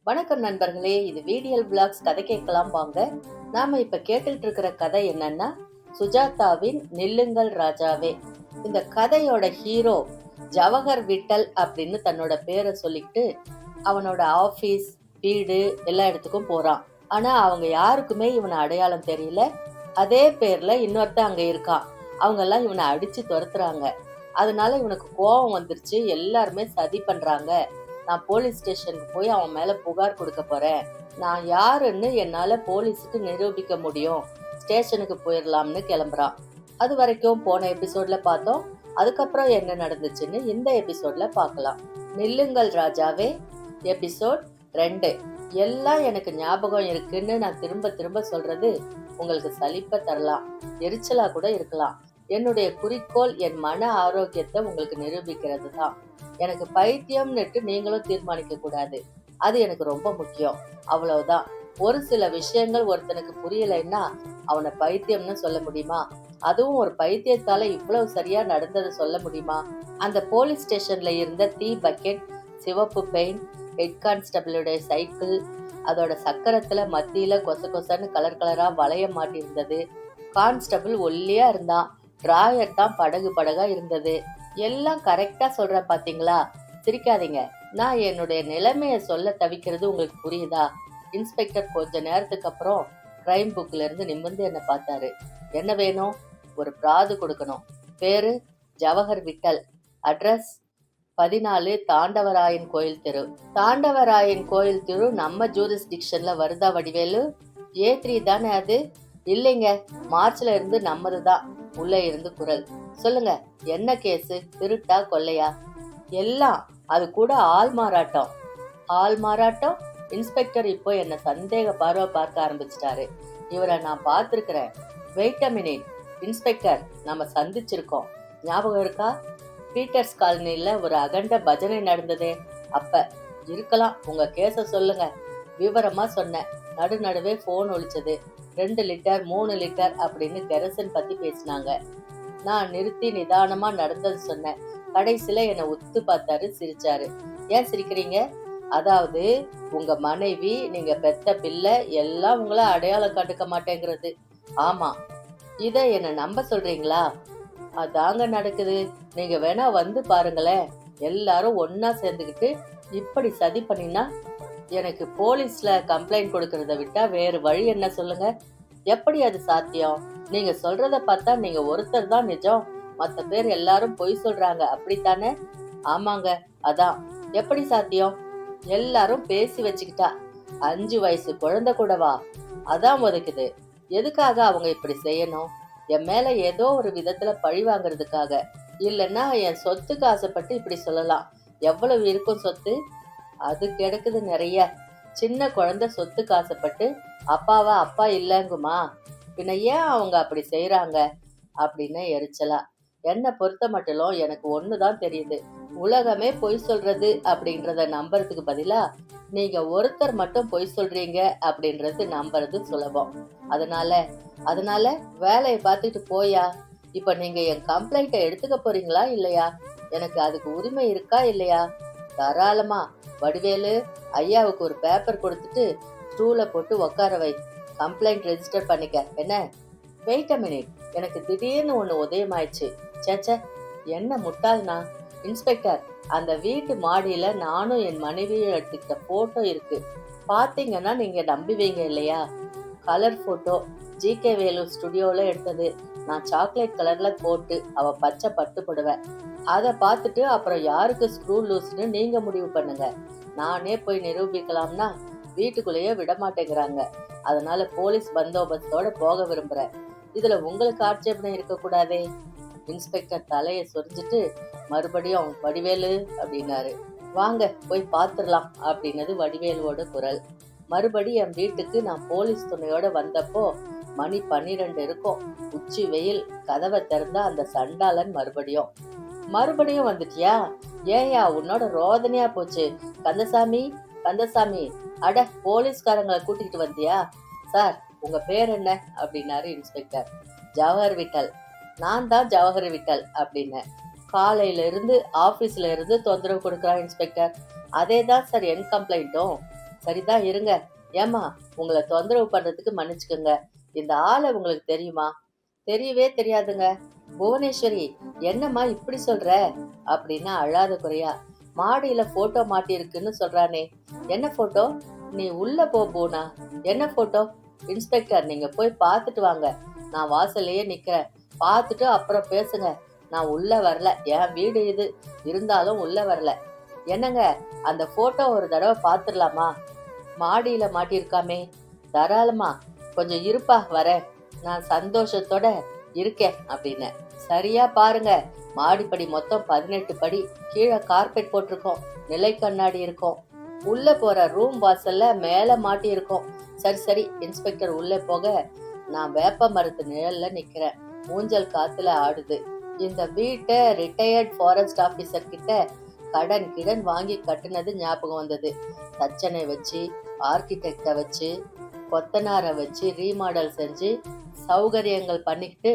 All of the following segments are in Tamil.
வணக்கம் நண்பர்களே, இது VDL Vlogs கதை கேட்கலாம் வாங்க. நாம இப்ப கேட்டுட்டு இருக்கிற கதை என்னன்னா, சுஜாதாவின் நில்லுங்கள் ராஜாவே. இந்த கதையோட ஹீரோ ஜவஹர் விட்டல் அப்படின்னு தன்னோட பேரை சொல்லிட்டு அவனோட ஆபீஸ், வீடு எல்லா இடத்துக்கும் போறான். ஆனா அவங்க யாருக்குமே இவனை அடையாளம் தெரியல. அதே பேர்ல இன்னொருத்தன் அங்க இருக்கான். அவங்க எல்லாம் இவனை அடிச்சு துரத்துறாங்க. அதனால இவனுக்கு கோபம் வந்துருச்சு. எல்லாருமே சதி பண்றாங்க. நான் போலீஸ் ஸ்டேஷனுக்கு போய் அவன் மேல புகார் கொடுக்க போறேன். நான் யாருன்னு என்னால போலீஸுக்கு நிரூபிக்க முடியும். ஸ்டேஷனுக்கு போயிடலாம்னு கிளம்புறான். அது வரைக்கும் போன எபிசோட்ல பார்த்தோம். அதுக்கப்புறம் என்ன நடந்துச்சுன்னு இந்த எபிசோட்ல பார்க்கலாம். நில்லுங்கள் ராஜாவே எபிசோட் 2. எல்லாம் எனக்கு ஞாபகம் இருக்குன்னு நான் திரும்ப திரும்ப சொல்றது உங்களுக்கு சலிப்ப தரலாம், எரிச்சலா கூட இருக்கலாம். என்னுடைய குறிக்கோள் என் மன ஆரோக்கியத்தை உங்களுக்கு நிரூபிக்கிறது தான். எனக்கு பைத்தியம்னுட்டு நீங்களும் தீர்மானிக்க கூடாது. அது எனக்கு ரொம்ப முக்கியம். அவ்வளவுதான். ஒரு சில விஷயங்கள் ஒருத்தனுக்கு புரியலைன்னா அவனை பைத்தியம்னு சொல்ல முடியுமா? அதுவும் ஒரு பைத்தியத்தால இவ்வளவு சரியா நடந்ததை சொல்ல முடியுமா? அந்த போலீஸ் ஸ்டேஷன்ல இருந்த தீ பக்கெட், சிவப்பு பெயிண்ட், ஹெட் கான்ஸ்டபிளுடைய சைக்கிள், அதோட சக்கரத்துல மத்தியில கொச கொசன்னு கலர் கலரா வளைய மாட்டி இருந்தது. கான்ஸ்டபிள் ஒல்லியா இருந்தான். டிராயர் தான் படகு படகா இருந்தது. எல்லாம் கரெக்டா சொல்றேன் பாத்தீங்களா? சிரிக்காதீங்க. நான் என்னுடைய நிலைமைய சொல்ல தவிக்கிறது உங்களுக்கு புரியுதா? இன்ஸ்பெக்டர் கொஞ்ச நேரத்துக்கு அப்புறம் கிரைம் புக்ல இருந்து நிமிர்ந்து என்ன பார்த்தாரு. என்ன வேணும்? ஒரு பிராது கொடுக்கணும். பேரு ஜவஹர் விட்டல். அட்ரஸ் 14 தாண்டவராயன் கோயில் தெரு. தாண்டவராயன் கோயில் தெரு நம்ம ஜூரிஸ்டிக்ஷன்ல வருதா வடிவேலு? A3 தானே அது? இல்லைங்க, மார்ச்ல இருந்து நம்மதுதான். உள்ள இருந்து குரல். சொல்லுங்க, என்ன கேஸு? திருட்டா கொள்ளையா? எல்லாம். அது கூட ஆள் மாறாட்டம். ஆள் மாறாட்டம்? இன்ஸ்பெக்டர் இப்போ என்ன சந்தேக பார்வை பார்க்க ஆரம்பிச்சிட்டாரு. இவரை நான் பார்த்திருக்கிறேன். வெயிட் அ மினிட் இன்ஸ்பெக்டர், நம்ம சந்திச்சிருக்கோம். ஞாபகம் இருக்கா? பீட்டர்ஸ் காலனில ஒரு அகண்ட பஜனை நடந்ததே அப்ப. இருக்கலாம். உங்க கேஸ சொல்லுங்க. விவரமா சொன்னேன். நடுவே போன் ஒலிச்சது. 2 லிட்டர் 3 லிட்டர் அப்படின்னு கெரசன் பத்தி பேசினாங்க. நான் நிறுத்தி நிதானமா நடந்தது சொன்னேன். கடைசியில என்னை உத்து பார்த்தாரு, சிரிச்சாரு. ஏன் சிரிக்கிறீங்க? அதாவது உங்க மனைவி, நீங்க பெத்த பிள்ளை எல்லாம் உங்களை அடையாளம் கண்டுக்க மாட்டேங்கிறது. ஆமா. இத என்ன நம்ப சொல்றீங்களா? அதாங்க நடக்குது. நீங்க வேணா வந்து பாருங்களேன். எல்லாரும் ஒன்னா சேர்ந்துக்கிட்டு இப்படி சதி பண்ணினா எனக்கு போலீஸ்ல கம்ப்ளைண்ட் கொடுக்கறத விட்டா வேறு வழி என்ன சொல்லுங்க? எப்படி அது சாத்தியம்? நீங்க சொல்றத பார்த்தா நீங்க ஒருத்தர் தான் நிஜம், மத்த பேர் எல்லாரும் பொய் சொல்றாங்க, அப்படித்தானே? ஆமாங்க. அதான். எப்படி சாத்தியம்? எல்லாரும் பேசி வச்சுக்கிட்டா 5 வயசு குழந்தை கூடவா? அதான் உதைக்குது. எதுக்காக அவங்க இப்படி செய்யணும்? என் மேல ஏதோ ஒரு விதத்துல பழி வாங்குறதுக்காக. இல்லைன்னா என் சொத்துக்கு ஆசைப்பட்டு இப்படி சொல்லலாம். எவ்வளவு இருக்கும் சொத்து? அது கிடக்குது நிறைய. சின்ன குழந்தை சொத்துக்கு ஆசைப்பட்டு அப்பாவா அப்பா இல்லங்குமா? பின்ன ஏன் அவங்க அப்படி செய்யறாங்க அப்படின்னு எரிச்சலா. என்னை பொறுத்த மட்டும் எனக்கு ஒண்ணுதான் தெரியுது. உலகமே பொய் சொல்றது அப்படின்றத நம்புறதுக்கு பதிலா நீங்க ஒருத்தர் மட்டும் பொய் சொல்றீங்க அப்படின்றது நம்புறது சுலபம். அதனால வேலையை பார்த்துட்டு போயா. இப்ப நீங்க என் கம்ப்ளைண்ட்டை எடுத்துக்க போறீங்களா இல்லையா? எனக்கு அதுக்கு உரிமை இருக்கா இல்லையா? தாராளமா. வடிவேலு, ஐயாவுக்கு ஒரு பேப்பர் கொடுத்துட்டு ஸ்டூல போட்டு உட்கார வை. கம்ப்ளைண்ட் ரெஜிஸ்டர் பண்ணிக்க. என்ன? Wait a minute. எனக்கு திடீர்னு ஒண்ணு உதயமாயிடுச்சு. சேச்சே, என்ன முட்டாள்னா? இன்ஸ்பெக்டர், அந்த வீட்டு மாடியில நானும் என் மனைவியும் எடுத்துக்கிட்ட போட்டோ இருக்கு. பாத்தீங்கன்னா நீங்க நம்புவீங்க இல்லையா? Colour photo. GK வேலு ஸ்டுடியோல எடுத்தது. நான் சாக்லேட் கலர்ல போட்டு, அவ பச்சை பட்டு போடுவேன். அதை பார்த்துட்டு அப்புறம் யாருக்கு ஸ்க்ரூ லூஸ்னு நீங்க முடிவு பண்ணுங்க. நானே போய் நிரூபிக்கலாம்னா வீட்டுக்குள்ளேயே விட மாட்டேங்கிறாங்க. அதனால போலீஸ் பந்தோபஸ்தோட போக விரும்புறேன். இதுல உங்களுக்கு ஆட்சேபனை இருக்கக்கூடாதே. இன்ஸ்பெக்டர் தலையை சொரிஞ்சிட்டு மறுபடியும் வடிவேலு அப்படின்னாரு. வாங்க போய் பாத்துடலாம் அப்படின்னது வடிவேலுவோட குரல். மறுபடி என் வீட்டுக்கு நான் போலீஸ் துணையோட வந்தப்போ மணி 12 இருக்கும். உச்சி வெயில். கதவை திறந்தா அந்த சண்டாளன் மறுபடியும் வந்துட்டியா? ஏயா உன்னோட ரோதனையா போச்சு? கந்தசாமி, அட போலீஸ்காரங்களை கூட்டிகிட்டு வந்தியா? சார், உங்க பேர் என்ன அப்படின்னாரு இன்ஸ்பெக்டர். ஜவஹர் விட்டல். நான் தான் ஜவஹர் விட்டல் அப்படின்னு. காலையில இருந்து ஆபீஸ்ல இருந்து தொந்தரவு கொடுக்குறான் இன்ஸ்பெக்டர். அதே தான் சார் என் கம்ப்ளைண்ட்டும். சரிதான், இருங்க. ஏம்மா, உங்களை தொந்தரவு பண்றதுக்கு மன்னிச்சுக்கோங்க. இந்த ஆளை உங்களுக்கு தெரியுமா? தெரியவே தெரியாதுங்க. புவனேஸ்வரி, என்னம்மா இப்படி சொல்ற அப்படின்னா அழாத குறையா, மாடியில போட்டோ மாட்டியிருக்குன்னு சொல்றானே, என்ன போட்டோ? நீ உள்ள போ போனா. என்ன போட்டோ? இன்ஸ்பெக்டர், நீங்க போய் பார்த்துட்டு வாங்க. நான் வாசல்லையே நிக்கிறேன். பார்த்துட்டு அப்புறம் பேசுங்க. நான் உள்ள வரல. என் வீடு இது. இருந்தாலும் உள்ள வரல. என்னங்க, அந்த போட்டோ ஒரு தடவை பார்த்துடலாமா? மாடியில மாட்டியிருக்காமே. தாராளமா. கொஞ்சம் இருப்பா, வரேன். நான் சந்தோஷத்தோட இருக்கேன் அப்படின்னு. சரியா பாருங்க. மாடிப்படி மொத்தம் 18 படி. கீழே கார்பெட் போட்டிருக்கோம். நிலை கண்ணாடி இருக்கும். உள்ள போற ரூம் வாசல்ல மேல மாட்டி இருக்கும். சரி சரி. இன்ஸ்பெக்டர் உள்ள போக நான் வேப்ப மரத்து நிழல்ல நிக்கிறேன். ஊஞ்சல் காத்துல ஆடுது. இந்த வீட்டை ரிட்டையர்ட் ஃபாரஸ்ட் ஆபீசர் கிட்ட கடன் வாங்கி கட்டுனது ஞாபகம் வந்தது. தச்சனை வச்சு, ஆர்கிடெக்ட வச்சு, கொத்தனாரை வச்சு ரீமாடல் செஞ்சு சௌகரியங்கள் பண்ணிக்கிட்டு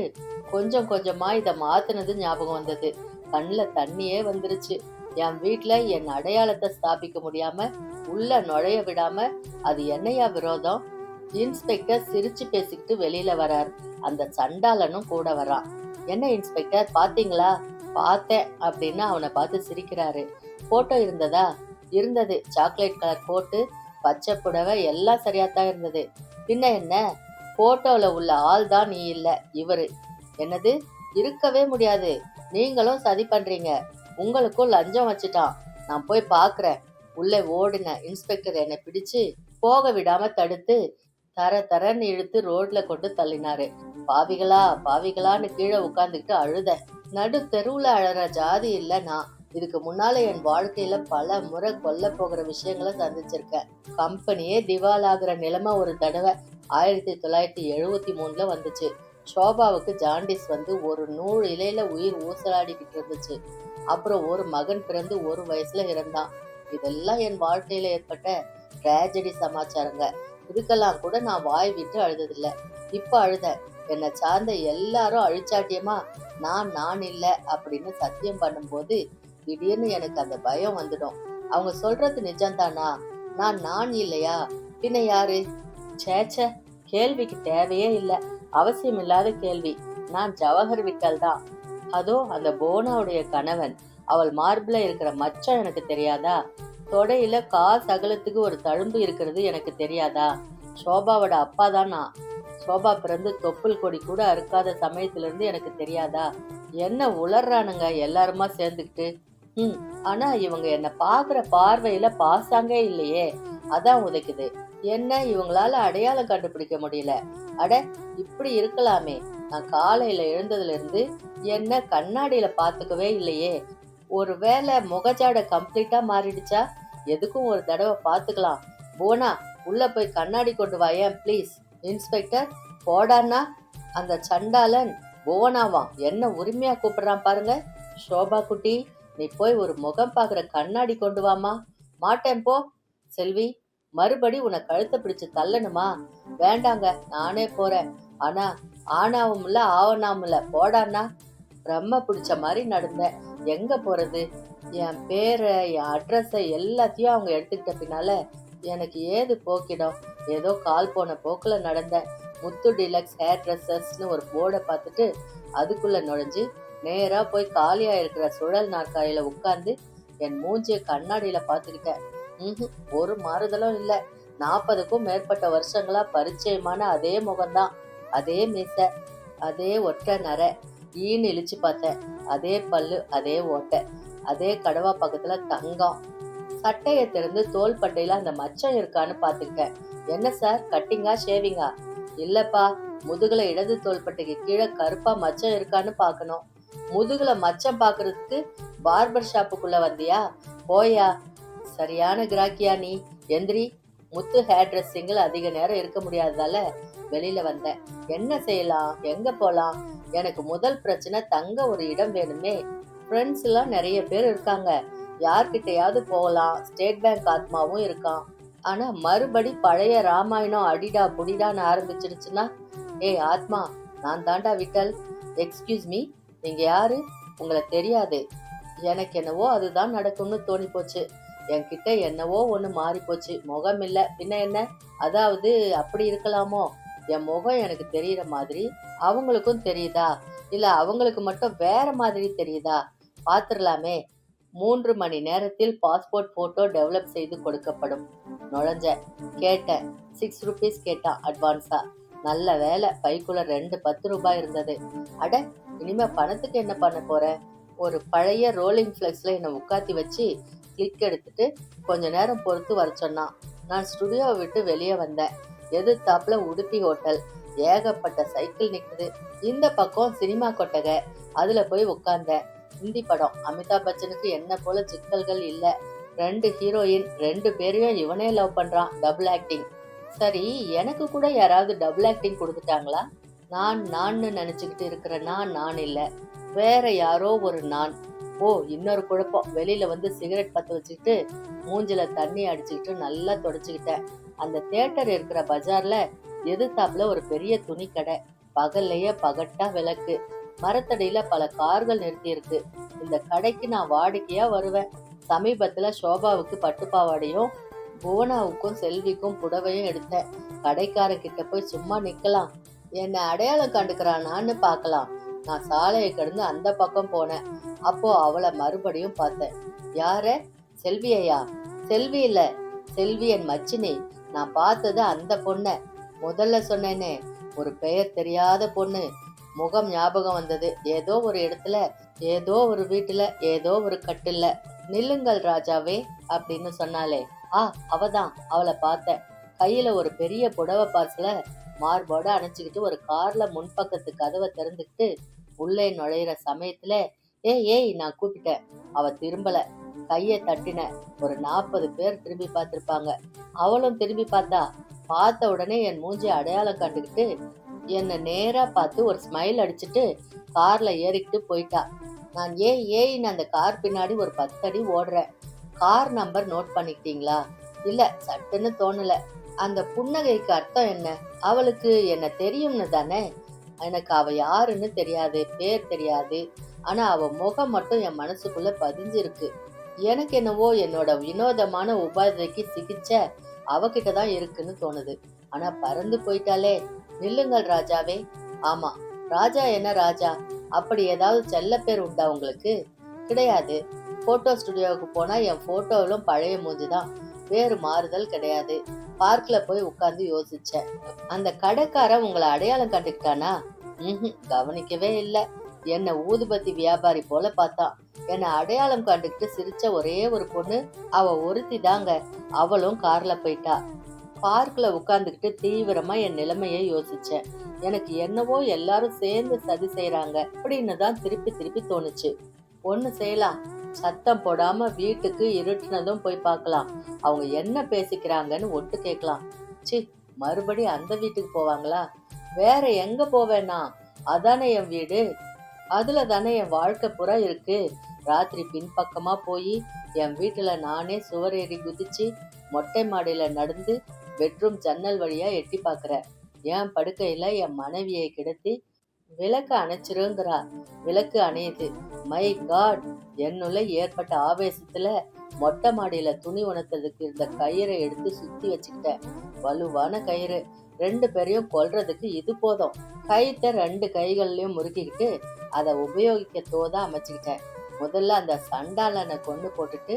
கொஞ்சம் கொஞ்சமா இதை மாத்தினது ஞாபகம் வந்தது. கண்ணில் தண்ணியே வந்துருச்சு. என் வீட்டுல என் அடையாளத்தை ஸ்தாபிக்க முடியாம, உள்ள நுழைய விடாம, அது என்னையா விரோதம்? இன்ஸ்பெக்டர் சிரிச்சு பேசிக்கிட்டு வெளியில வரார். அந்த சண்டாளனும் கூட வரான். என்ன இன்ஸ்பெக்டர், பாத்தீங்களா? பார்த்தேன் அப்படின்னு அவனை பார்த்து சிரிக்கிறாரு. போட்டோ இருந்ததா? இருந்தது. சாக்லேட் கலர் கோட்டு, பச்சை புடவை, எல்லாம் சரியாத்தான் இருந்தது. பின்ன என்ன? போட்டோல உள்ள ஆள் தான் நீ இல்ல, இவரு. என்னது? இருக்கவே முடியாது. நீங்களும் சதி பண்றீங்க. உங்களுக்கும் லஞ்சம் வச்சுட்டான். நான் போய் பாக்குறேன். உள்ளே ஓடுன இன்ஸ்பெக்டர் என்னை பிடிச்சு போக விடாம தடுத்து தரன்னு இழுத்து ரோட்ல கொண்டு தள்ளினாரு. பாவிகளா பாவிகளான்னு கீழே உட்கார்ந்துக்கிட்டு அழுத. நடு தெருவுல அழற ஜாதி இல்ல நான். இதுக்கு முன்னால என் வாழ்க்கையில பல முறை கொல்ல போகிற விஷயங்களை சந்திச்சிருக்கேன். கம்பெனியே திவால் ஆகுற நிலைமை ஒரு தடவை 1973 வந்துச்சு. ஷோபாவுக்கு ஜாண்டிஸ் வந்து ஒரு நூறு இலையில உயிர் ஊசலாடிக்கிட்டு இருந்துச்சு. அப்புறம் ஒரு மகன் பிறந்து 1 வயசுல இறந்தான். இதெல்லாம் என் வாழ்க்கையில ஏற்பட்ட டிராஜடி சமாச்சாரங்க. இதுக்கெல்லாம் கூட நான் வாய் விட்டு அழுததில்ல. இப்ப அழுத. என்னை சார்ந்த எல்லாரும் அழிச்சாட்டியமா நான் இல்ல அப்படின்னு சத்தியம் பண்ணும்போது திடீர்னு எனக்கு அந்த பயம் வந்துடும். அவங்க சொல்றது நிஜம்தானா? நான் இல்லையா? பின்ன யாரு? சேச்ச, கேள்விக்கு தேவையே இல்லை. அவசியம் இல்லாத கேள்வி. நான் ஜவஹர் விட்டல் தான். அதோ அந்த போனாவுடைய கணவன். அவள் மார்பிள இருக்கிற மச்சம் எனக்கு தெரியாதா? தொடையில காசு அகலத்துக்கு ஒரு தழும்பு இருக்கிறது எனக்கு தெரியாதா? சோபாவோட அப்பா தான் நான். சோபா பிறந்து தொப்புள் கொடி கூட அறுக்காத சமயத்துல இருந்து எனக்கு தெரியாதா? என்ன உளர்றானுங்க எல்லாருமா சேர்ந்துக்கிட்டு. ஆனா இவங்க என்ன பாக்குற பார்வையில பாசாங்கே இல்லையே, அதான் உதைக்குது. என்ன இவங்களால அடையாளம் கண்டுபிடிக்க முடியல? அட, இப்படி இருக்கலாமே. நான் காலையில எழுந்ததுல இருந்து என்ன கண்ணாடியில பாத்துக்கவே இல்லையே. ஒருவேளை முகஜாட கம்ப்ளீட்டா மாறிடுச்சா? எதுக்கும் ஒரு தடவை பாத்துக்கலாம். போனா, உள்ள போய் கண்ணாடி கொண்டு வாயேன் ப்ளீஸ். இன்ஸ்பெக்டர், போடான்னா. அந்த சண்டாளன் போனாவான் என்ன உரிமையா கூப்பிடுறான் பாருங்க. ஷோபா குட்டி, நீ போய் ஒரு முகம் பாக்குற கண்ணாடி கொண்டு வாமா. மாட்டேன் போ. செல்வி, மறுபடி உன்னை கழுத்தை பிடிச்சு தள்ளணுமா? வேண்டாங்க, நானே போறேன். ஆனா ஆனாவும் இல்ல ஆவனாவும் இல்ல, போடான்னா. பிரம்ம பிடிச்ச மாதிரி நடந்தேன். எங்க போறது? என் பேரை, என் அட்ரஸை எல்லாத்தையும் அவங்க எடுத்துக்கிட்ட பின்னால எனக்கு ஏது போக்கிடும்? ஏதோ கால் போன போக்குல நடந்தேன். முத்து டிலக்ஸ் ஹேர் ட்ரெஸ்ஸர்ஸ்னு ஒரு போர்டை பார்த்துட்டு அதுக்குள்ள நுழைஞ்சு நேரா போய் காலியா இருக்கிற சுழல் நாற்காலியில உட்கார்ந்து என் மூஞ்சிய கண்ணாடியில பாத்துக்கிட்டேன். ஒரு மாறுதலும் இல்ல. 40க்கும் மேற்பட்ட வருஷங்களா பரிச்சயமான அதே முகம்தான். அதே மீச, அதே ஒற்றை நரை. ஈன்னு இழிச்சு பார்த்தேன். அதே பல்லு, அதே ஓட்டை, அதே கடவா பக்கத்துல தங்கம். சட்டையை திறந்து தோல் பட்டையில அந்த மச்சம் இருக்கான்னு பாத்துக்கிட்டேன். என்ன சார், கட்டிங்கா ஷேவிங்கா? இல்லப்பா, முதுகுல இடது தோள்பட்டைக்கு கீழே கருப்பா மச்சம் இருக்கான்னு பாக்கணும். முதுகுல மச்சம் பாக்குறதுக்கு பார்பர் ஷாப்புக்குள்ள வந்தியா? போயா. சரியான கிராக்கியா நீ. எந்திரி. முத்து ஹேர் ட்ரெஸ்ஸிங்கில் அதிக நேரம் இருக்க முடியாததால வெளியில வந்தேன். என்ன செய்யலாம், எங்க போலாம்? எனக்கு முதல் பிரச்சனை, தங்க ஒரு இடம் வேணுமே. ஃப்ரெண்ட்ஸ் எல்லாம் நிறைய பேர் இருக்காங்க. யார்கிட்டையாவது போகலாம். ஸ்டேட் பேங்க் ஆத்மாவும் இருக்கான். ஆனா மறுபடி பழைய ராமாயணம் அடிடா புடிடான்னு ஆரம்பிச்சிருச்சுன்னா, ஏய் ஆத்மா, நான் தாண்டா விட்டல். எக்ஸ்கியூஸ் மீ, நீங்க யாரு? உங்களை தெரியாது. எனக்கு என்னவோ அதுதான் நடக்கும்னு தோணி போச்சு. என்கிட்ட என்னவோ ஒண்ணு மாறி போச்சு. முகம் இல்ல பின்ன என்ன? அதாவது அப்படி இருக்கலாமோ? என் முகம் எனக்கு தெரியிற மாதிரி அவங்களுக்கும் தெரியுதா? இல்ல அவங்களுக்கு மட்டும் வேற மாதிரி தெரியுதா? பாத்துரலாமே. 3 மணி நேரத்தில் பாஸ்போர்ட் போட்டோ டெவலப் செய்து கொடுக்கப்படும். நுழைஞ்சேன். கேட்டேன். 6 ரூபீஸ் கேட்டான் அட்வான்ஸா. நல்ல வேலை பைக்குள்ள 2 10 ரூபாய் இருந்தது. அட, இனிமே பணத்துக்கு என்ன பண்ண போறேன்? ஒரு பழைய ரோலிங் ஃபிளெக்ஸ்ல என்னை உட்காத்தி வச்சு கிளிக் எடுத்துட்டு கொஞ்ச நேரம் பொறுத்து வர சொன்னான். நான் ஸ்டுடியோவை விட்டு வெளியே வந்தேன். எதிர்த்தாப்புல உடுப்பி ஹோட்டல். ஏகப்பட்ட சைக்கிள் நிக்குது. இந்த பக்கம் சினிமா கொட்டகை. அதுல போய் உட்கார்ந்தேன். ஹிந்தி படம். அமிதாப் பச்சனுக்கு என்ன போல சிக்கல்கள் இல்ல. 2 ஹீரோயின், 2 பேரையும் இவனே லவ் பண்றான். Double acting. சரி, எனக்கு கூட யாராவது டபுள் ஆக்டிங் கொடுத்துட்டாங்களா? நான் நினைச்சுக்கிட்டு இருக்கிற நான் இல்ல, வேற யாரோ ஒரு நான். ஓ, இன்னொரு குழப்பம். வெளியில வந்து சிகரெட் பத்த வச்சுக்கிட்டு மூஞ்சில தண்ணி அடிச்சுக்கிட்டு நல்லா தொடச்சுக்கிட்டேன். அந்த தியேட்டர் இருக்கிற பஜார்ல எதிர்த்தாப்புல ஒரு பெரிய துணி கடை. பகல்லையே பகட்டா விளக்கு. மரத்தடியில பல கார்கள் நிறுத்தி இருக்கு. இந்த கடைக்கு நான் வாடிக்கையா வருவேன். சமீபத்துல சோபாவுக்கு பட்டுப்பாவாடையும் புவனாவுக்கும் செல்விக்கும் புடவையும் எடுத்தேன். கடைக்கார கிட்ட போய் சும்மா நிக்கலாம், என்னை அடையாளம் கண்டுக்கிறானான்னு பார்க்கலாம். நான் சாலையை கடந்து அந்த பக்கம் போனேன். அப்போ அவளை மறுபடியும் பார்த்தேன். யார? செல்வியா? செல்வி இல்ல, செல்வி என் மச்சினி. நான் பார்த்தது அந்த பொண்ண. முதல்ல சொன்னேனே, ஒரு பெயர் தெரியாத பொண்ணு. முகம் ஞாபகம் வந்தது. ஏதோ ஒரு இடத்துல, ஏதோ ஒரு வீட்டுல, ஏதோ ஒரு கட்டில்ல. நில்லுங்கள் ராஜாவே அப்படின்னு சொன்னாலே, அவதான். அவளை பார்த்தேன். கையில ஒரு பெரிய புடவை பார்சல மார்போட அணைச்சுக்கிட்டு ஒரு கார்ல முன்பக்கத்து கதவை திறந்துக்கிட்டு உள்ளே நுழையிற சமயத்துல ஏய் நான் கூப்பிட்டேன். அவ திரும்பல. கைய தட்டின. ஒரு 40 பேர் திரும்பி பார்த்திருப்பாங்க. அவளும் திரும்பி பார்த்தா. பார்த்த உடனே என் மூஞ்சி அடையாளம் கண்டுகிட்டு என்னை நேரா பார்த்து ஒரு ஸ்மைல் அடிச்சுட்டு கார்ல ஏறிக்கிட்டு போயிட்டா. நான் ஏன்னு அந்த கார் பின்னாடி ஒரு 10 அடி ஓடுறேன். கார் நம்பர் நோட் பண்ணிக்கிட்டீங்களா? இல்ல, சட்டுன்னு தோணல. அந்த புன்னகைக்கு அர்த்தம் என்ன? அவளுக்கு என்ன தெரியும்னு தானே. எனக்கு அவ யாருன்னு தெரியாது, பேர் தெரியாது. ஆனா அவ முகம் மட்டும் என் மனசுக்குள்ள பதிஞ்சிருக்கு. எனக்கு என்னவோ என்னோட வினோதமான உபாதைக்கு சிகிச்சை அவகிட்டதான் இருக்குன்னு தோணுது. ஆனா பறந்து போயிட்டாலே. நில்லுங்கள் ராஜாவே. ஆமா, ராஜா என்ன ராஜா? அப்படி ஏதாவது செல்ல பேர் உண்டா உங்களுக்கு? கிடையாது. போட்டோ ஸ்டுடியோவுக்கு போனா என் போட்டோவிலும் பழைய மூஞ்சிதான், வேறு மாறுதல் கிடையாது. பார்க்ல போய் உட்கார்ந்து யோசிச்சேன். அந்த கடைக்காரன் உங்களை அடையாளம் கண்டுக்கிட்டானா? கவனிக்கவே இல்ல. என்ன ஊதுபத்தி வியாபாரி போல பார்த்தான். என்னை அடையாளம் கண்டுக்கிட்டு சிரிச்ச ஒரே ஒரு பொண்ணு அவ ஒருத்தி தாங்க. அவளும் கார்ல போயிட்டா. பார்க்ல உட்கார்ந்துக்கிட்டு தீவிரமா என் நிலைமையை யோசிச்சேன். எனக்கு என்னவோ எல்லாரும் சேர்ந்து சதி செய்யறாங்க அப்படின்னு தான் திருப்பி தோணுச்சு. ஒண்ணு செய்யலாம், சத்தம் போடாம வீட்டுக்கு இருட்டுனதும் போய் பார்க்கலாம். அவங்க என்ன பேசிக்கிறாங்கன்னு ஒட்டு கேட்கலாம். மறுபடி அந்த வீட்டுக்கு போவாங்களா? வேற எங்க போவேன்னா? அதானே என் வீடு. அதுல தானே என் வாழ்க்கை புறா இருக்கு. ராத்திரி பின்பக்கமா போய் என் வீட்டுல நானே சுவர் ஏறி குதிச்சு மொட்டை மாடியில நடந்து பெட்ரூம் ஜன்னல் வழியா எட்டி பாக்குறேன். என் படுக்கையில என் மனைவியை கிடத்தி விளக்கு அணைச்சிருங்கிறா. விளக்கு அணையுது. My God! என்னுள்ள ஏற்பட்ட ஆவேசத்துல மொட்டை மாடியில துணி உணர்த்ததுக்கு இருந்த கயிறை எடுத்து சுத்தி வச்சுக்கிட்டேன். வலுவான கயிறு. 2 பேரையும் கொல்றதுக்கு இது போதும். கயிற்ற 2 கைகள்லயும் முறுக்கிக்கிட்டு அதை உபயோகிக்க தோதா அமைச்சுக்கிட்டேன். முதல்ல அந்த சண்டாளனை கொண்டு போட்டுட்டு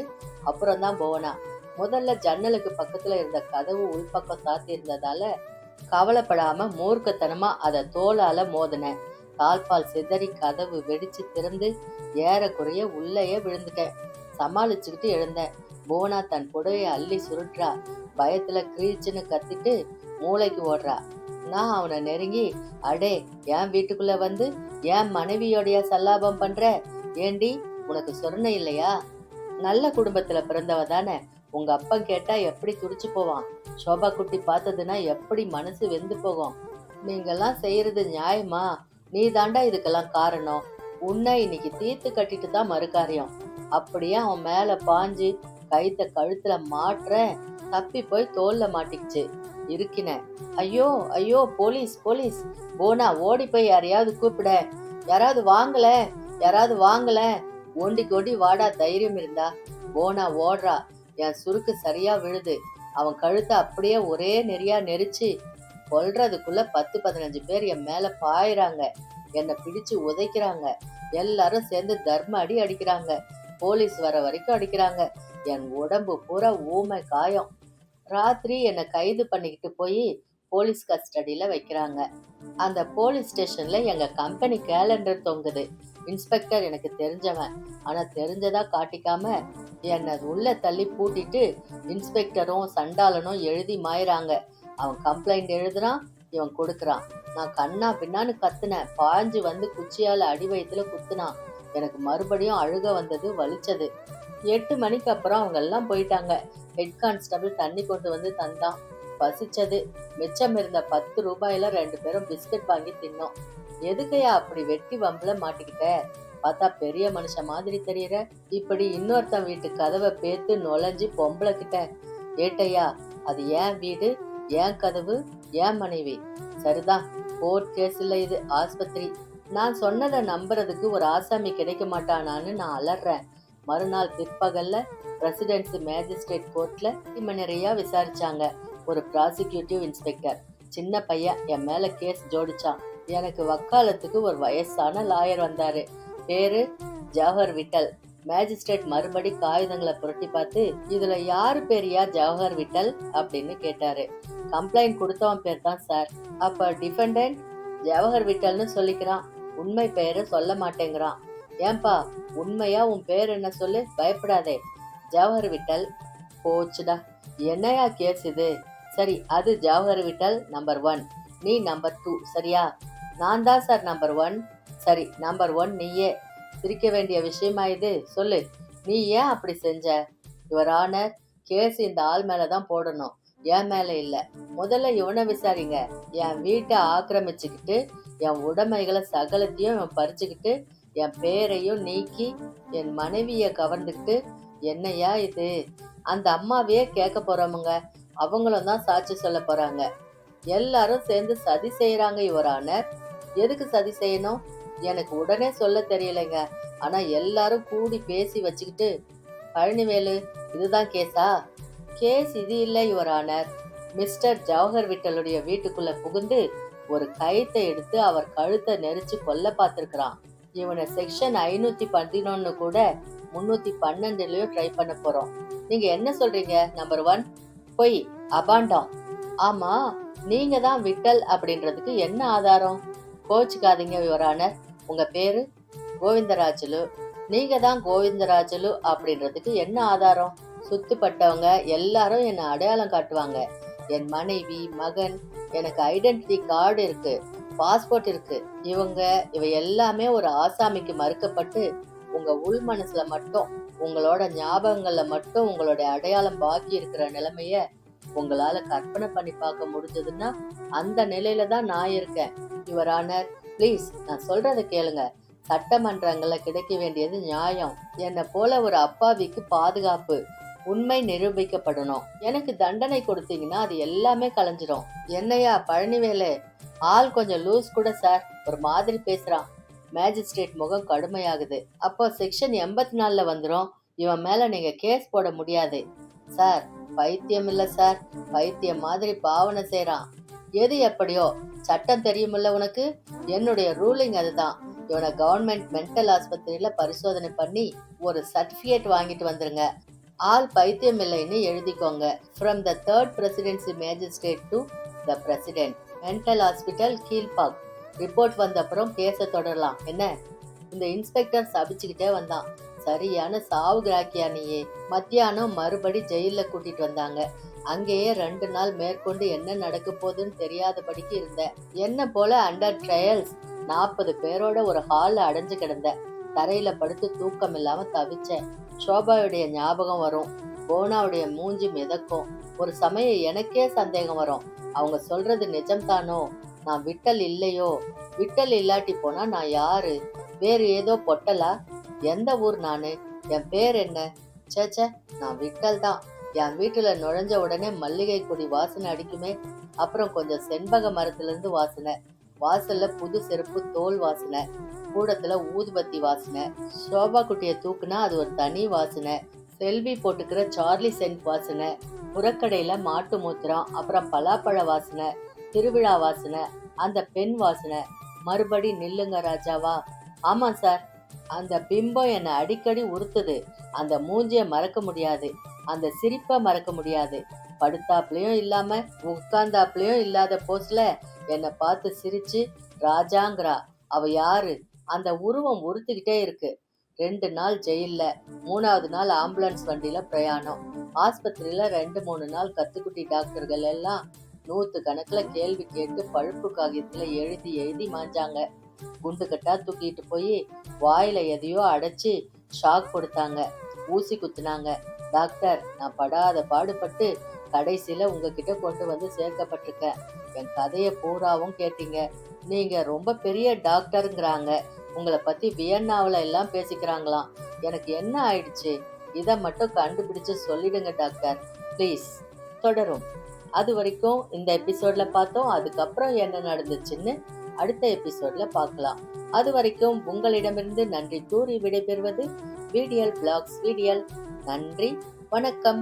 அப்புறம் தான் போனா. முதல்ல ஜன்னலுக்கு பக்கத்துல இருந்த கதவு உள்பக்கம் சாத்தி இருந்ததால கவலைப்படாம மூர்க்கத்தனமா அதை தோளால மோதினேன். தாழ்பால் சிதறி கதவு வெடிச்சு திறந்து ஏறக்குறைய உள்ளேயே விழுந்துட்டேன். சமாளிச்சுக்கிட்டு எழுந்தேன். போனா தன் புடவைய அள்ளி சுருட்டுறா. பயத்துல கிரீச்சுன்னு கத்திட்டு மூளைக்கு ஓடுறா. நான் அவனை நெருங்கி, அடே, என் வீட்டுக்குள்ள வந்து என் மனைவியோடைய சல்லாபம் பண்ற? ஏண்டி, உனக்கு சொன்ன இல்லையா? நல்ல குடும்பத்துல பிறந்தவ தானே. உங்க அப்பா கேட்டா எப்படி துடிச்சு போவான்? சோபா குட்டி பார்த்ததுன்னா எப்படி மனசு வெந்து போகும்? நீங்கெல்லாம் செய்யறது நியாயமா? நீ தாண்டா இதுக்கெல்லாம் காரணம். உன்னை இன்னைக்கு தீர்த்து கட்டிட்டு தான் மறுகாரியம். அப்படியே அவன் மேல பாஞ்சு கைத்த கழுத்துல மாற்ற தப்பி போய் தோல்ல மாட்டிக்கிச்சு. இருக்கின. ஐயோ ஐயோ, போலீஸ் போலீஸ்! போனா ஓடி போய் யாரையாவது கூப்பிட. யாராவது வாங்கல. ஓண்டி வாடா, தைரியம் இருந்தா. போனா ஓடுறா. என் சுருக்கு சரியா விழுது. அவன் கழுத்தை அப்படியே ஒரே நெறியா நெரிச்சு கொல்றதுக்குள்ள 10-15 பேர் என் மேல பாயிறாங்க. என்னை பிடிச்சு உதைக்கிறாங்க. எல்லாரும் சேர்ந்து தர்ம அடி அடிக்கிறாங்க. போலீஸ் வர வரைக்கும் அடிக்கிறாங்க. என் உடம்பு பூரா ஊமை காயம். ராத்திரி என்னை கைது பண்ணிக்கிட்டு போய் போலீஸ் கஸ்டடியில வைக்கிறாங்க. அந்த போலீஸ் ஸ்டேஷன்ல எங்க கம்பெனி கேலண்டர் தொங்குது. இன்ஸ்பெக்டர் எனக்கு தெரிஞ்சவன். ஆனா தெரிஞ்சதா காட்டிக்காம என்னை உள்ள தள்ளி பூட்டிட்டு இன்ஸ்பெக்டரும் சண்டாளனும் எழுதி மாயிறாங்க. அவன் கம்ப்ளைண்ட் எழுதுறான், இவன் கொடுக்கறான். நான் கண்ணா பின்னான்னு கத்துனேன். பாஞ்சு வந்து குச்சியால அடி வயித்துல குத்துனான். எனக்கு மறுபடியும் அழுக வந்தது, வலிச்சது. 8 மணிக்கு அப்புறம் அவங்க எல்லாம் போயிட்டாங்க. ஹெட் கான்ஸ்டபிள் தண்ணி கொண்டு வந்து தந்தான். பசிச்சது. மிச்சம் இருந்த 10 ரூபாயில 2 பேரும் பிஸ்கட் வாங்கி தின்னோம். எதுக்கையா அப்படி வெட்டி வம்புல மாட்டிக்கிட்ட? பார்த்தா பெரிய மனுஷன் மாதிரி தெரியற. இப்படி இன்னொருத்தன் வீட்டு கதவை பேத்து நுழைஞ்சு பொம்பளை கிட்ட, ஏட்டையா அது ஏன் வீடு, ஏன் கதவு, ஏன் மனைவி? சரிதான், கோர்ட் கேஸ் இல்ல, இது ஆஸ்பத்திரி. நான் சொன்னதை நம்புறதுக்கு ஒரு ஆசாமி கிடைக்க மாட்டானான்னு நான் அலறேன். மறுநாள் பிற்பகல்ல பிரசிடென்சி மேஜிஸ்ட்ரேட் கோர்ட்ல நிறைய விசாரிச்சாங்க. ஒரு ப்ராசிக்யூட்டிவ் இன்ஸ்பெக்டர் சின்ன பையன் என் மேல கேஸ் ஜோடிச்சான். எனக்கு வக்காலத்துக்கு ஒரு வயசான லாயர் வந்தாரு. பேரு ஜவஹர் விட்டல். மேஜிஸ்ட்ரேட் மறுபடி காகிதங்களை புரட்டி பார்த்து, இதுல யாரு பேரியா ஜவஹர் விட்டல் அப்படின்னு கேட்டாரு. கம்ப்ளைண்ட் கொடுத்தவன் பேர் தான் சார். அப்ப டிஃபெண்டன்ட் ஜவஹர் விட்டல்னு சொல்லிக்கிறான், உண்மை பெயரை சொல்ல மாட்டேங்கிறான். ஏன்பா உண்மையா உன் பேர் என்ன சொல்லு, பயப்படாதே. ஜவஹர் விட்டல். போச்சுடா, என்னையா கேஸ் இது? சரி, அது ஜவஹர் விட்டல் நம்பர் 1, நீ நம்பர் 2, சரியா? நான் தான் சார் நம்பர் 1. சரி, நம்பர் 1 நீயே. சிரிக்க வேண்டிய விஷயமா இது? சொல்லு, நீ ஏன் அப்படி செஞ்ச? யுவர் ஆனர், கேஸ் இந்த ஆள் மேலதான் போடணும், என் மேல இல்ல. முதல்ல இவனை விசாரிங்க. என் வீட்டை ஆக்கிரமிச்சுக்கிட்டு என் உடைமைகளை சகலத்தையும் இவன் பறிச்சுக்கிட்டு என் பேரையும் நீக்கி என் மனைவிய கவர்ந்துக்கிட்டு, என்னையா இது? அந்த அம்மாவையே கேட்க போறவங்க, அவங்களும் தான் சாட்சி சொல்ல போறாங்க. எல்லாரும் சேர்ந்து சதி செய்யறாங்க யுவர் ஆனர். எதுக்கு சதி செய்யணும் எனக்கு உடனே சொல்ல தெரியலைங்க. ஆனா எல்லாரும் கூடி பேசி வச்சுக்கிட்டு, பழனிவேலு இதுதான் கேஸா? கேஸ் இது இல்லை யுவர் ஆனர். மிஸ்டர் ஜவஹர் விட்டலுடைய வீட்டுக்குள்ள புகுந்து ஒரு கயித்தை எடுத்து அவர் கழுத்தை நெரிச்சு கொல்ல பார்த்திருக்கிறான். இவனை செக்ஷன் 511 கூட 312லயும் ட்ரை பண்ண போறோம். நீங்க என்ன சொல்றீங்க நம்பர் 1? பொய், அபாண்டம். ஆமா, நீங்க தான் விட்டல் அப்படின்றதுக்கு என்ன ஆதாரம்? கோச்சுக்காதீங்க யுவர் ஆனர். உங்க பேரு கோவிந்தராஜலு, நீங்க தான் கோவிந்தராஜலு அப்படின்றதுக்கு என்ன ஆதாரம்? சுத்துப்பட்டவங்க எல்லாரும் என்ன அடையாளம் காட்டுவாங்க. என் மனைவி, மகன், எனக்கு ஐடென்டிட்டி கார்டு இருக்கு, பாஸ்போர்ட் இருக்கு. இவை எல்லாமே ஒரு ஆசாமிக்கு மறுக்கப்பட்டு உங்க உள் மனசுல மட்டும், உங்களோட ஞாபகங்கள்ல மட்டும் உங்களுடைய அடையாளம் பாக்கி இருக்கிற நிலைமைய உங்களால கற்பனை பண்ணி பார்க்க முடிஞ்சதுன்னா அந்த நிலையில தான் நான் இருக்கேன். யுவர் ஆனர், பிளீஸ் நான் சொல்றத கேளுங்க. சட்டமன்றங்கள்ல கிடைக்க வேண்டியது நியாயம். என்னை போல ஒரு அப்பாவிக்கு பாதுகாப்பு, உண்மை நிரூபிக்கப்படணும். எனக்கு தண்டனை கொடுத்தீங்கன்னா அது எல்லாமே கலைஞ்சிரும். என்னையா பழனிவேலு, ஆள் கொஞ்சம் லூஸ் கூட சார், ஒரு மாதிரி பேசுறான். மேஜிஸ்ட்ரேட் முகம் கடுமையாகுது. அப்போ செக்ஷன் 84ல வந்துரும். இவன் மேல நீங்க கேஸ் போட முடியாது. சார், பைத்தியம் இல்ல சார், பைத்தியம் மாதிரி பாவனை செய்யறான். எது எப்படியோ, சட்டம் தெரியுமில்ல உனக்கு? என்னுடைய ரூலிங் அதுதான். இவனை கவர்மெண்ட் மென்டல் ஆஸ்பத்திரியில பரிசோதனை பண்ணி ஒரு சர்டிபிகேட் வாங்கிட்டு வந்துருங்க. ஆள் பைத்தியம் இல்லைன்னு எழுதிக்கோங்க. From the 3rd presidency magistrate to the president, mental hospital, Kilpauk. Report வந்த அப்புறம் கேஸ தொடரலாம். என்ன? இந்த இன்ஸ்பெக்டர் சபிச்சுக்கிட்டே வந்தான். சரியான சாவு கிராக்கியா நீயே. மத்தியானம் மறுபடி ஜெயில கூட்டிட்டு வந்தாங்க. அங்கேயே 2 நாள் மேற்கொண்டு என்ன நடக்க போகுதுன்னு தெரியாதபடிக்கு இருந்த. என்ன போல அண்டர் ட்ரையல்ஸ் 40 பேரோட ஒரு ஹால்ல அடைஞ்சு கிடந்த. தரையில படுத்து தூக்கம் இல்லாம தவிச்சேன். சோபாவுடைய ஞாபகம் வரும், போனாவுடைய மூஞ்சி மிதக்கும். ஒரு சமயம் எனக்கே சந்தேகம் வரும், அவங்க சொல்றது நிஜம்தானோ? நான் விட்டல் இல்லையோ? விட்டல் இல்லாட்டி போனா நான் யாரு? வேறு ஏதோ பொட்டலா? எந்த ஊர் நானு? என் பேர் என்ன? சேச்ச, நான் விட்டல் தான். என் வீட்டுல நுழைஞ்ச உடனே மல்லிகை கொடி வாசனை அடிக்குமே, அப்புறம் கொஞ்சம் செண்பக மரத்துல இருந்து வாசனை, வாசல்ல புது செருப்பு தோல் வாசனை, கூடத்துல ஊதுபத்தி வாசனை, சோபா குட்டிய தூக்குனா அது ஒரு தனி வாசனை, செல்வி போட்டுக்கிற சார்லி சென்ட் வாசனை, புறக்கடையில மாட்டு மூத்திரம், அப்புறம் பலாப்பழ வாசனை, திருவிழா வாசனை, அந்த பெண் வாசனை. மறுபடி நில்லுங்க ராஜாவா? ஆமா சார். அந்த பிம்பம் என்னை அடிக்கடி உறுத்துது. அந்த மூஞ்சிய மறக்க முடியாது, அந்த சிரிப்பை மறக்க முடியாது. படுத்தாப்புலயும் இல்லாம உட்கார்ந்தாப்புலயும் இல்லாத போஸ்ல என்னை பார்த்து சிரிச்சு ராஜாங்கிறா. அவ யாரு? அந்த உருவம் உறுத்திக்கிட்டே இருக்கு. 2 நாள் ஜெயில்ல, 3வது நாள் ஆம்புலன்ஸ் வண்டியில பிரயாணம். ஆஸ்பத்திரியில 2-3 நாள் கத்துக்குட்டி டாக்டர்கள் எல்லாம் 100 கணக்குல கேள்வி கேட்டு பழுப்பு காகிதத்துல எழுதி எழுதி மாஞ்சாங்க. குண்டு கட்டா தூக்கிட்டு போய் வாயில எதையோ அடைச்சி ஷாக் கொடுத்தாங்க, ஊசி குத்துனாங்க. டாக்டர், நான் படாத பாடுபட்டு கடைசியில உங்ககிட்ட கொண்டு வந்து சேர்க்கப்பட்டிருக்கேன். என் கதைய பூராவும் கேட்டீங்க. நீங்க ரொம்ப பெரிய டாக்டருங்கிறாங்க. உங்களை பத்தி வியன்னாவில எல்லாம் பேசிக்கிறாங்களாம். எனக்கு என்ன ஆயிடுச்சு? இதை மட்டும் கண்டுபிடிச்சு சொல்லிடுங்க டாக்டர் ப்ளீஸ். தொடரும். அது வரைக்கும் இந்த எபிசோட்ல பார்த்தோம். அதுக்கப்புறம் என்ன நடந்துச்சுன்னு அடுத்த எபிசோட்ல பார்க்கலாம். அது வரைக்கும் உங்களிடமிருந்து நன்றி கூறி விடைபெறுவது வீடியல் பிளாக்ஸ் வீடியல். நன்றி, வணக்கம்.